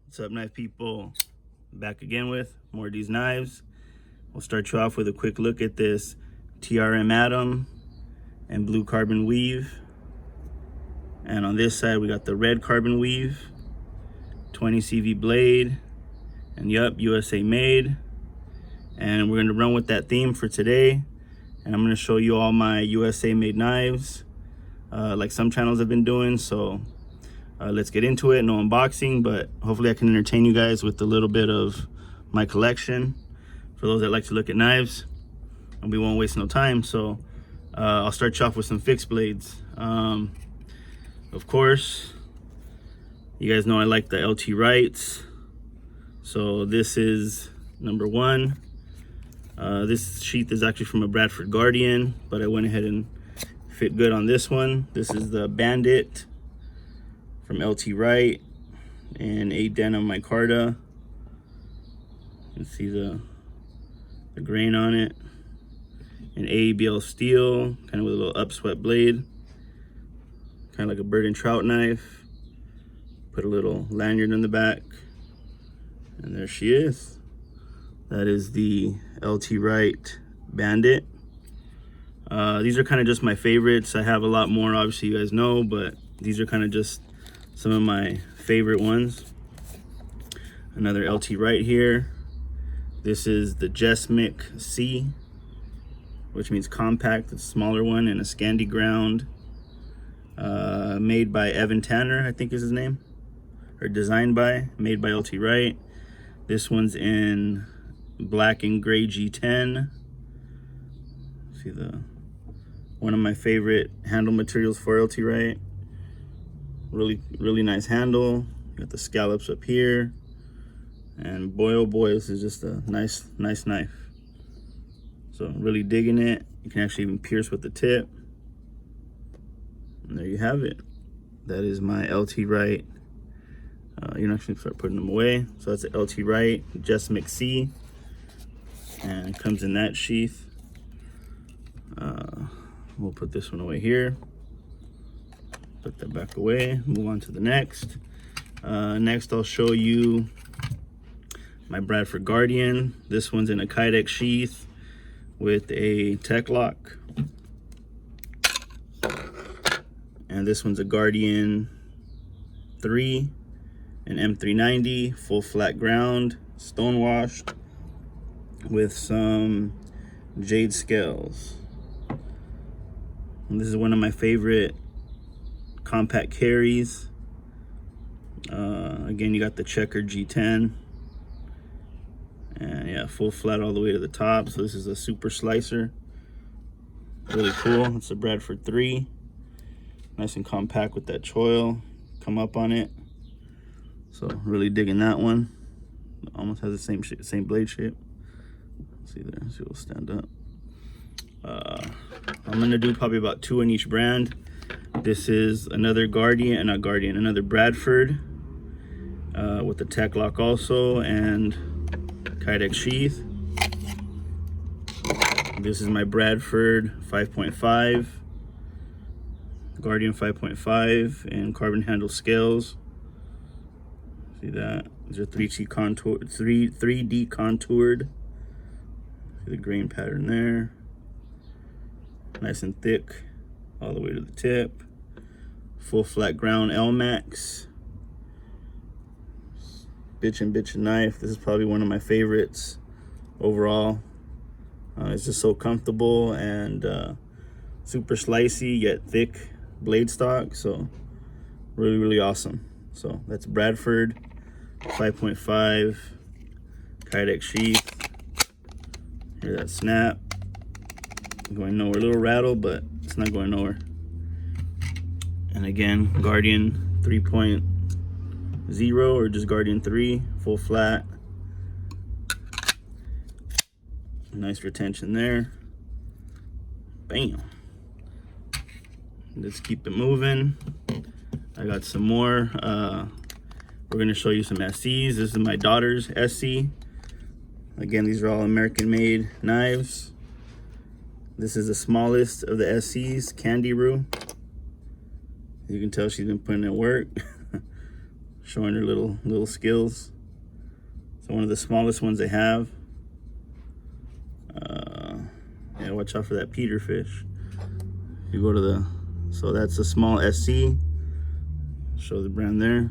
What's up, knife people? Back again with more of these knives. We'll start you off with a quick look at this TRM Atom and blue carbon weave. And on this side, we got the red carbon weave, 20 CV blade, and yup, USA made. And we're gonna run with that theme for today. And I'm gonna show you all my USA made knives, like some channels have been doing. So let's get into it. No unboxing, but hopefully I can entertain you guys with a little bit of my collection for those that like to look at knives, and we won't waste no time. So I'll start you off with some fixed blades. Of course, you guys know I like the LT Wrights. So this is number one. This sheath is actually from a Bradford Guardian, but I went ahead and fit good on this one. This is the Bandit from LT Wright and a denim micarta. You can see the grain on it. An ABL steel, kind of with a little upswept blade, kind of like a bird and trout knife. Put a little lanyard in the back, and there she is. That is the LT Wright Bandit. These are kind of just my favorites. I have a lot more, obviously, you guys know, but these are kind of just some of my favorite ones. Another LT Wright here. This is the Jesmic C, which means compact, the smaller one, and a Scandi ground. Made by Evan Tanner, I think is his name, or designed by, made by LT Wright. This one's in black and gray G10. See, one of my favorite handle materials for LT Wright. Really nice handle. Got the scallops up here, and boy oh boy, this is just a nice knife. So really digging it. You can actually even pierce with the tip, and there you have it. That is my LT Wright. You can actually start putting them away. So that's the LT Wright Jesmic C, and it comes in that sheath. We'll put this one away here. Put that back away, move on to the next. Next, I'll show you my Bradford Guardian. This one's in a Kydex sheath with a tech lock. And this one's a Guardian 3, an M390, full flat ground, stonewashed with some jade scales. And this is one of my favorite compact carries. Again, you got the checkered G10, and yeah, full flat all the way to the top. So this is a super slicer, really cool. It's a Bradford 3, nice and compact with that choil come up on it. So really digging that one. Almost has the same blade shape. See there, see it'll stand up. I'm gonna do probably about 2 in each brand. This is another another Bradford with the tech lock also, and Kydex sheath. This is my Bradford 5.5, Guardian 5.5, and carbon handle scales. See that? These are 3D contoured. See the grain pattern there. Nice and thick all the way to the tip. Full flat ground L-Max. Bitchin' knife. This is probably one of my favorites overall. It's just so comfortable and super slicey yet thick blade stock. So really awesome. So that's Bradford 5.5 Kydex sheath. Hear that snap. Going nowhere. A little rattle, but it's not going nowhere. And again, Guardian 3.0 or just Guardian 3, full flat. Nice retention there. Bam. Let's keep it moving. I got some more. We're gonna show you some SCs. This is my daughter's SC. Again, these are all American made knives. This is the smallest of the SCs, Candy Roo. You can tell she's been putting in work. showing her little skills. So one of the smallest ones they have. Yeah, watch out for that Peter fish. If you go to the, so that's a small SC. Show the brand there.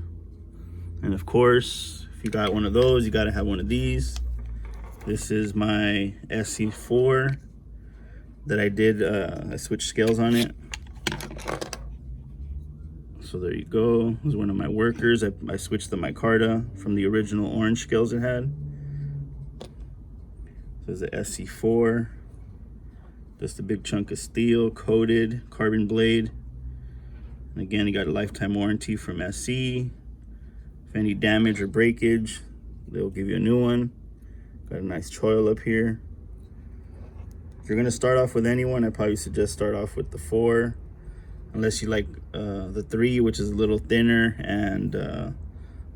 And of course, if you got one of those, you gotta have one of these. This is my SC4 that I did, I switched scales on it. So there you go. It was one of my workers. I switched the micarta from the original orange scales it had. This is the SC4. Just a big chunk of steel, coated, carbon blade. And again, you got a lifetime warranty from SC. If any damage or breakage, they'll give you a new one. Got a nice choil up here. If you're gonna start off with anyone, I probably suggest start off with the 4. Unless you like the 3, which is a little thinner and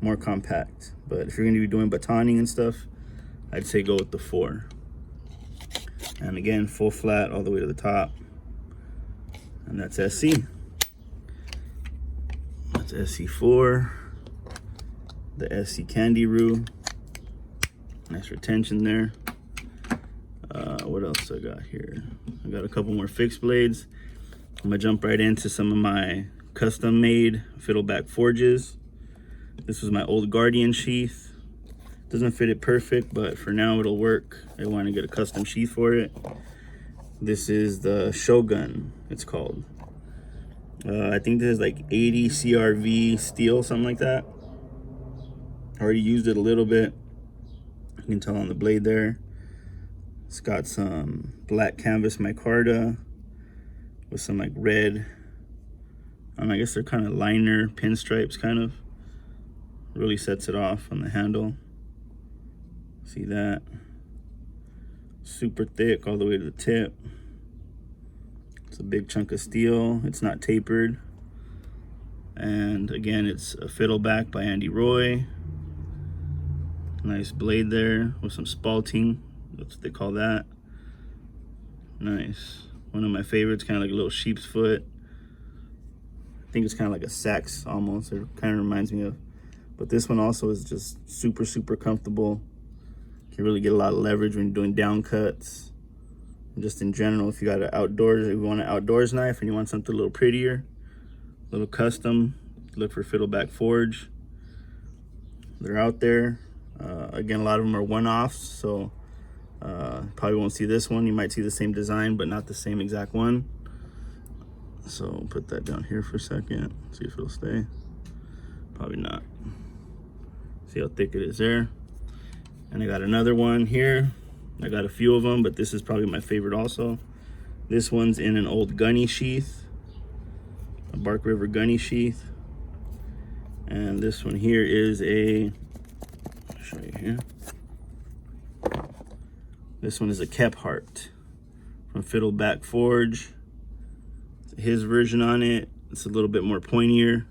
more compact. But if you're gonna be doing batoning and stuff, I'd say go with the 4. And again, full flat all the way to the top. And that's SC. That's SC4. The SC Candy Roo. Nice retention there. What else I got here? I got a couple more fixed blades. I'm gonna jump right into some of my custom made fiddleback forges. This was my old Guardian sheath. Doesn't fit it perfect, but for now it'll work. I want to get a custom sheath for it. This is the Shogun, it's called. I think this is like 80 CRV steel, something like that. I already used it a little bit. You can tell on the blade there. It's got some black canvas micarta with some like red, I guess they're kind of liner pinstripes kind of. Really sets it off on the handle. See that? Super thick all the way to the tip. It's a big chunk of steel. It's not tapered. And again, it's a fiddleback by Andy Roy. Nice blade there with some spalting. That's what they call that. Nice. One of my favorites, kind of like a little sheep's foot. I think it's kind of like a sax almost. It kind of reminds me of. But this one also is just super, super comfortable. You can really get a lot of leverage when you're doing down cuts. And just in general, if you got an outdoors, if you want an outdoors knife and you want something a little prettier, a little custom, look for Fiddleback Forge. They're out there. Again, a lot of them are one-offs, so probably won't see this one. You might see the same design, but not the same exact one. So put that down here for a second, see if it'll stay. Probably not. See how thick it is there. And I got another one here. I got a few of them, but this is probably my favorite also. This one's in an old gunny sheath, a Bark River gunny sheath. And this one here is a, I'll show you here. This one is a Kephart from Fiddleback Forge. His version on it, it's a little bit more pointier.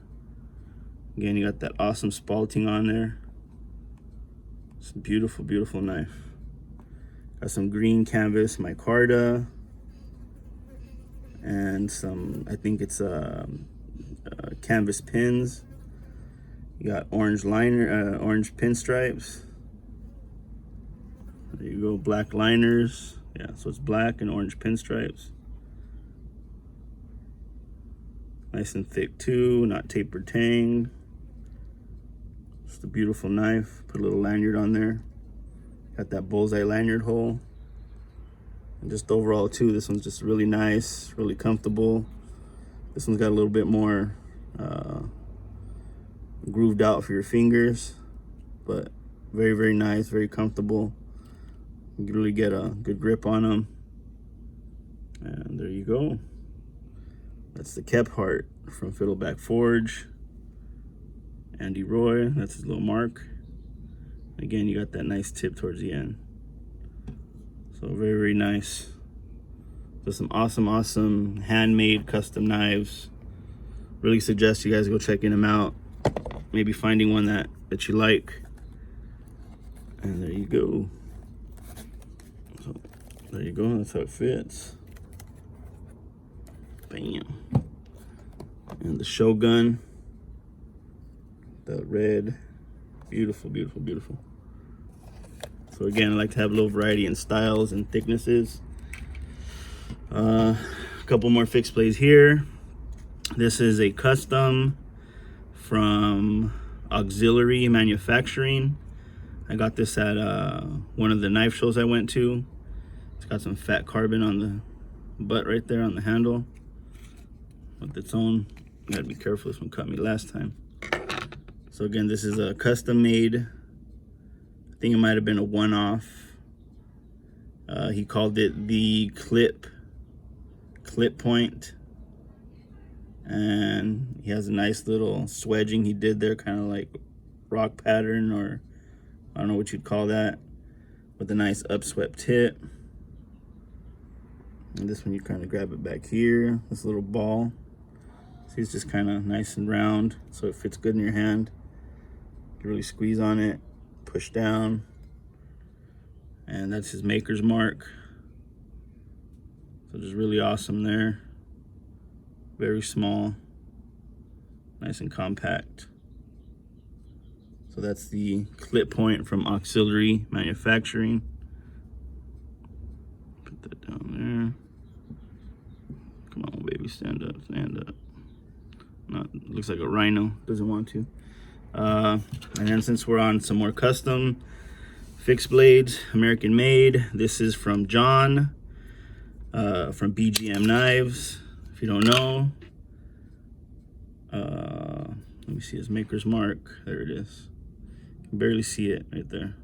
Again, you got that awesome spalting on there. It's a beautiful, beautiful knife. Got some green canvas micarta and some, I think it's canvas pins. You got orange liner, orange pinstripes. There you go, black liners. Yeah, so it's black and orange pinstripes. Nice and thick too, not tapered tang. Just a beautiful knife. Put a little lanyard on there. Got that bullseye lanyard hole. And just overall too, this one's just really nice, really comfortable. This one's got a little bit more grooved out for your fingers, but very, very nice, very comfortable. You can really get a good grip on them. And there you go. That's the Kephart from Fiddleback Forge. Andy Roy, that's his little mark. Again, you got that nice tip towards the end. So very, very nice. So some awesome, awesome handmade custom knives. Really suggest you guys go checking them out. Maybe finding one that you like. And there you go. So there you go, that's how it fits. Bam. And the Shogun. The red, beautiful, beautiful, beautiful. So again, I like to have a little variety in styles and thicknesses. A couple more fixed blades here. This is a custom from Auxiliary Manufacturing. I got this at one of the knife shows I went to. It's got some fat carbon on the butt right there on the handle with its own. You gotta be careful, this one cut me last time. So again, this is a custom made. I think it might have been a one-off. He called it the clip point. And he has a nice little swedging he did there, kind of like rock pattern, or I don't know what you'd call that, with a nice upswept tip. And this one you kind of grab it back here, this little ball. See, it's just kind of nice and round, so it fits good in your hand. You really squeeze on it, push down, and that's his maker's mark. So just really awesome there. Very small, nice and compact. So that's the clip point from Auxiliary Manufacturing. Put that down there. Come on, baby, stand up, stand up. Not, looks like a rhino, doesn't want to. And then since we're on some more custom fixed blades, American made, this is from John, from BGM Knives. If you don't know, let me see his maker's mark. There it is. You can barely see it right there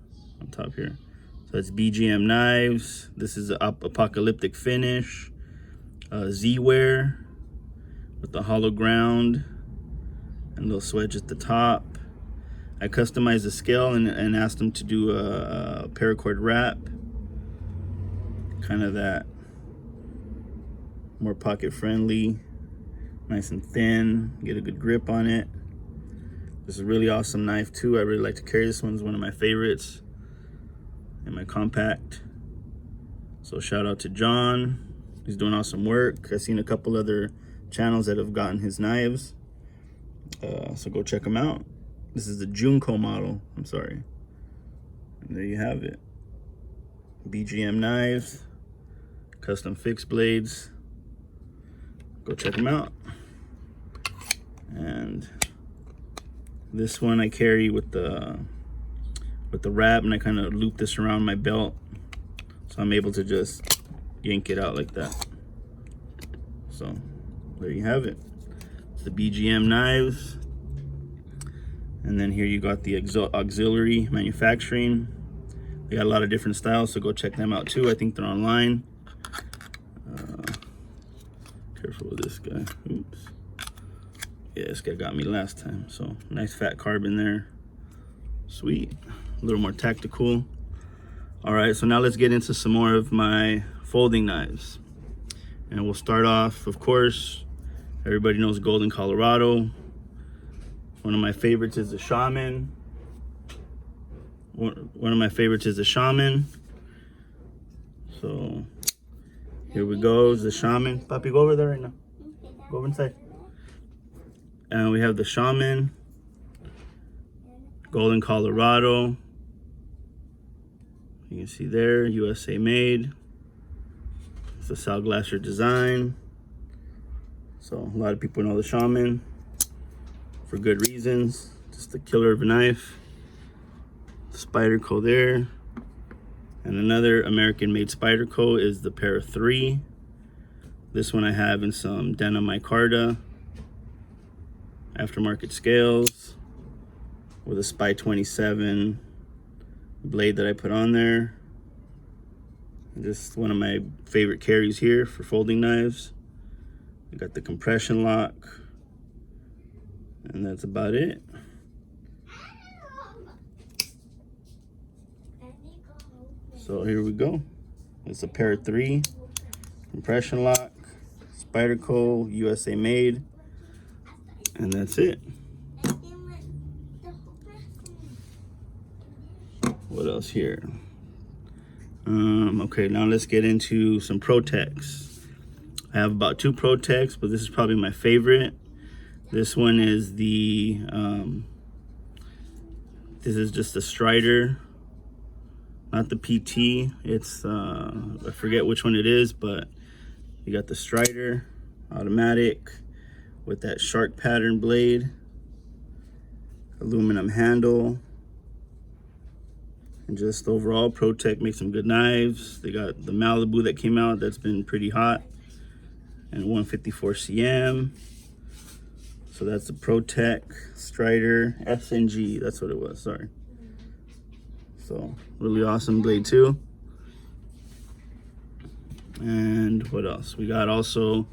on top here. So that's BGM Knives. This is an apocalyptic finish, Z-wear with the hollow ground and little swedge at the top. I customized the scale and asked him to do a paracord wrap, kind of that more pocket friendly, nice and thin, get a good grip on it. This is a really awesome knife too. I really like to carry this one. It's one of my favorites in my compact. So shout out to John. He's doing awesome work. I've seen a couple other channels that have gotten his knives. So go check them out. This is the Junko model, I'm sorry. And there you have it. BGM Knives, custom fixed blades. Go check them out. And this one I carry with the wrap, and I kind of loop this around my belt, so I'm able to just yank it out like that. So there you have it. It's the BGM Knives. And then here you got the Auxiliary Manufacturing. They got a lot of different styles, so go check them out too. I think they're online. Careful with this guy. Oops. Yeah, this guy got me last time. So nice fat carbon there. Sweet. A little more tactical. All right, so now let's get into some more of my folding knives. And we'll start off, of course, everybody knows Golden, Colorado. One of my favorites is the Shaman. One of my favorites is the Shaman. So here we go, the Shaman. Papi, go over there right now. Go over inside. And we have the Shaman, Golden, Colorado. You can see there, USA made. It's a Sal Glasser design. So a lot of people know the Shaman for good reasons. Just a killer of a knife. Spyderco there. And another American made Spyderco is the Para 3. This one I have in some denim micarta aftermarket scales with a Spy 27 blade that I put on there. Just one of my favorite carries here for folding knives. I got the compression lock, and that's about it. So here we go. It's a Para 3 compression lock, Spyderco, USA made, and that's it. What else here? Okay, now let's get into some Protex. I have about 2 Protex, but this is probably my favorite. This one is the This is just a Strider, not the PT. It's I forget which one it is, but you got the Strider automatic with that shark pattern blade, aluminum handle, and just overall ProTech makes some good knives. They got the Malibu that came out that's been pretty hot, and 154 cm. So that's the ProTech Strider SNG. That's what it was, sorry. So really awesome blade too. And what else? We got also,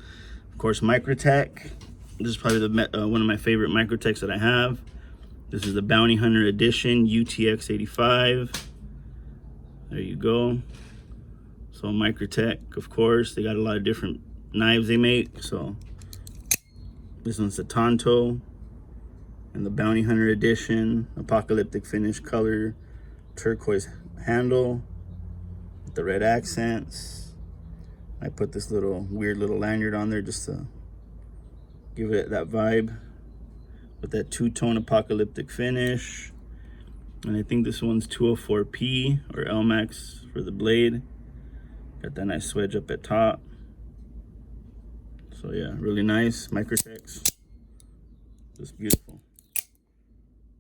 of course, Microtech. This is probably the one of my favorite Microtechs that I have. This is the Bounty Hunter Edition UTX 85. There you go. So Microtech, of course, they got a lot of different knives they make. So this one's the Tonto and the Bounty Hunter Edition, apocalyptic finish color, turquoise handle with the red accents. I put this little weird little lanyard on there just to give it that vibe with that two-tone apocalyptic finish. And I think this one's 204P or LMAX for the blade. Got that nice swedge up at top. So yeah, really nice Microtechs, just beautiful.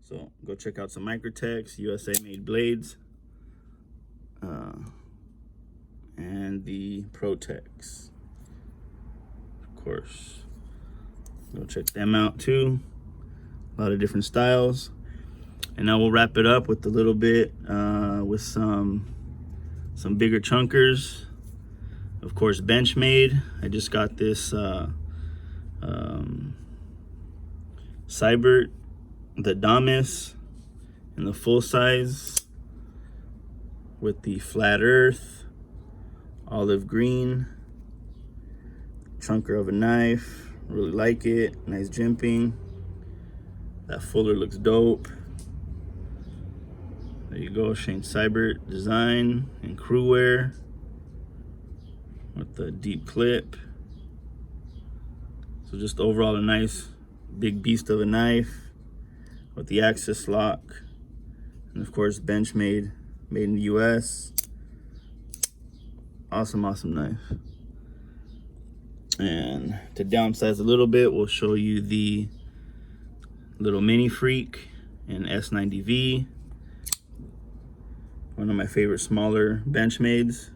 So go check out some Microtechs, USA made blades, and the ProTechs, of course. Go check them out too. A lot of different styles. And now we'll wrap it up with a little bit with some bigger chunkers. Of course, Benchmade. I just got this Cybert, the Damas, in the full size with the flat earth, olive green, chunker of a knife. Really like it. Nice jimping. That fuller looks dope. There you go, Shane Cybert design and crew wear with the deep clip. So just overall a nice big beast of a knife with the axis lock, and of course Benchmade, made in the US. Awesome knife. And to downsize a little bit, we'll show you the little Mini Freak in S90V, one of my favorite smaller Benchmades.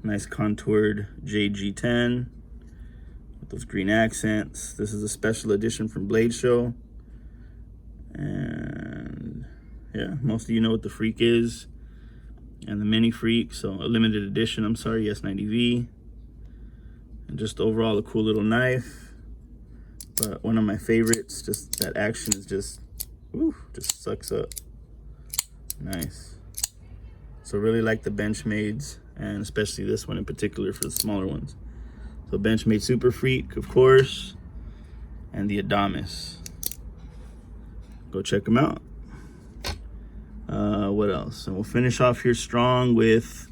Nice contoured JG10 with those green accents. This is a special edition from Blade Show. And yeah, most of you know what the Freak is and the Mini Freak. So a limited edition, I'm sorry, S90V. And just overall a cool little knife. But one of my favorites, just that action is just, woo, just sucks up. Nice. So really like the Benchmades, and especially this one in particular for the smaller ones. So Benchmade Super Freak, of course, and the Adamas. Go check them out. What else? And we'll finish off here strong with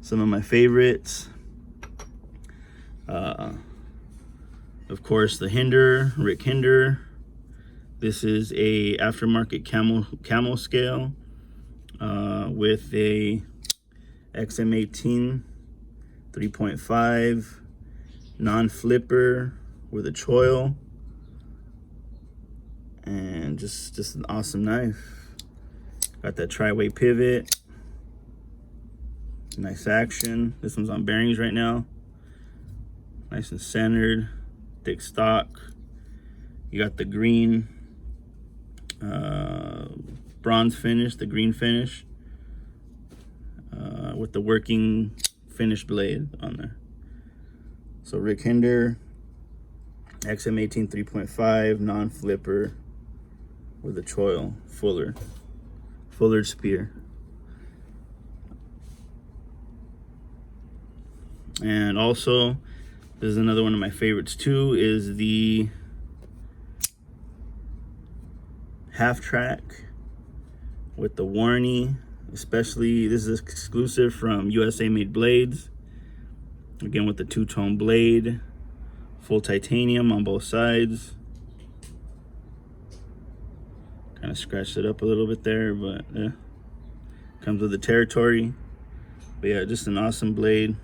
some of my favorites. Of course, the Hinder, Rick Hinder. This is a aftermarket camel scale with a XM18 3.5 non-flipper with a choil, and just an awesome knife. Got that tri-way pivot, nice action. This one's on bearings right now, nice and centered, thick stock. You got the green bronze finish, the green finish, with the working finish blade on there. So Rick Hinder, XM18 3.5 non-flipper with a choil, fuller spear. And also, this is another one of my favorites too, is the half track with the Warney. Especially, this is exclusive from USA made blades. Again, with the two-tone blade, full titanium on both sides. Kind of scratched it up a little bit there, but yeah. Comes with the territory. But yeah, just an awesome blade.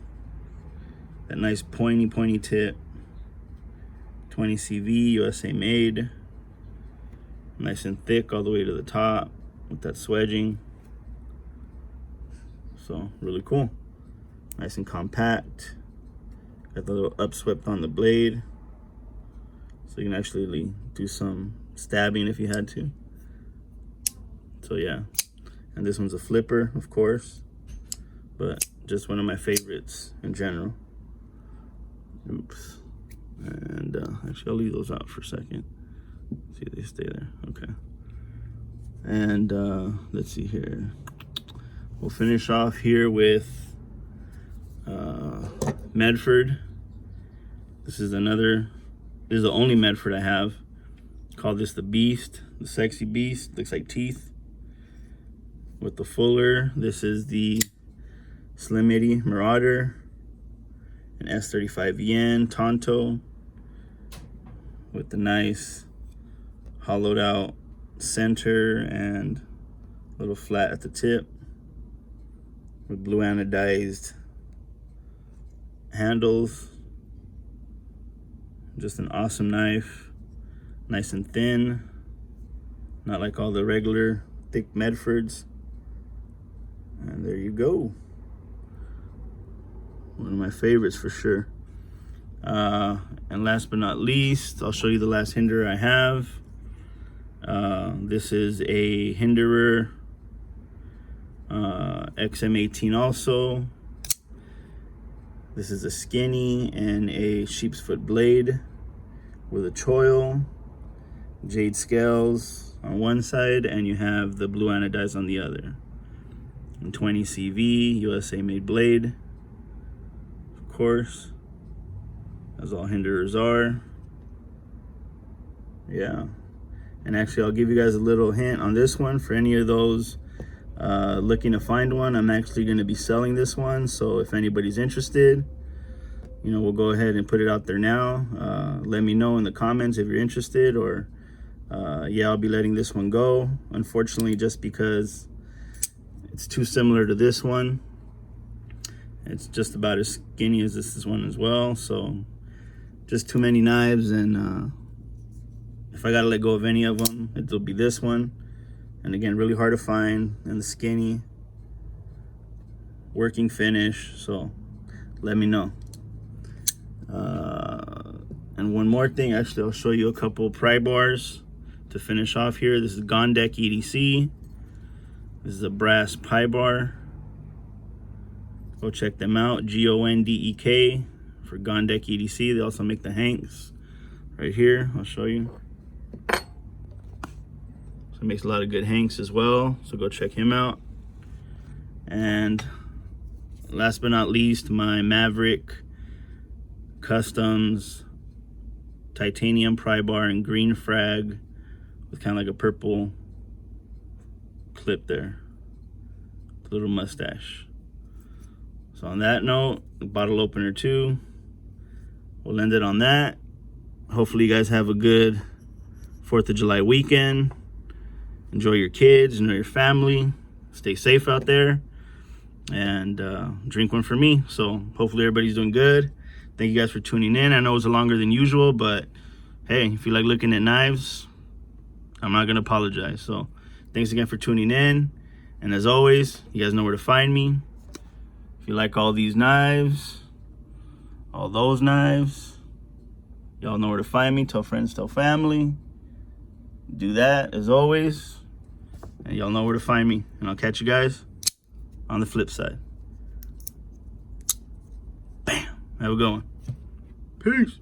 That nice pointy tip. 20 CV, USA made. Nice and thick all the way to the top with that swedging. So really cool. Nice and compact. Got the little upswept on the blade. So you can actually do some stabbing if you had to. So yeah. And this one's a flipper, of course. But just one of my favorites in general. Oops. And actually, I'll leave those out for a second. See if they stay there. Okay. And let's see here. We'll finish off here with Medford. This is the only Medford I have. Call this the Beast, the Sexy Beast. Looks like teeth. With the fuller, this is the Slim Itty Marauder, an S35VN Tonto with the nice hollowed out center and a little flat at the tip with blue anodized handles. Just an awesome knife, nice and thin, not like all the regular thick Medfords. And there you go. One of my favorites for sure. And last but not least, I'll show you the last hinderer I have. This is a hinderer, XM18 also. This is a skinny and a sheep's foot blade with a choil, jade scales on one side, and you have the blue anodized on the other. And 20 CV, USA made blade, of course, as all hinderers are. Yeah. And actually, I'll give you guys a little hint on this one. For any of those looking to find one, I'm actually going to be selling this one. So if anybody's interested, you know, we'll go ahead and put it out there now. Let me know in the comments if you're interested, or yeah, I'll be letting this one go, unfortunately, just because it's too similar to this one. It's just about as skinny as this one as well. So just too many knives, and if I gotta let go of any of them, it'll be this one. And again, really hard to find, and the skinny working finish. So let me know. And one more thing, actually, I'll show you a couple pry bars to finish off here. This is Gondek EDC. This is a brass pie bar. Go check them out. GONDEK for Gondek EDC. They also make the hanks right here. I'll show you. So it makes a lot of good hanks as well. So go check him out. And last but not least, my Maverick Customs titanium pry bar in green frag with kind of like a purple clip there, a little mustache. So on that note, the bottle opener too, we'll end it on that. Hopefully you guys have a good 4th of July weekend. Enjoy your kids, enjoy your family, stay safe out there, and drink one for me. So hopefully everybody's doing good. Thank you guys for tuning in. I know it's longer than usual, but hey, if you like looking at knives, I'm not gonna apologize. So thanks again for tuning in. And as always, you guys know where to find me. If you like all these knives, all those knives, y'all know where to find me. Tell friends, tell family. Do that as always. And y'all know where to find me. And I'll catch you guys on the flip side. Bam. Have a good one. Peace.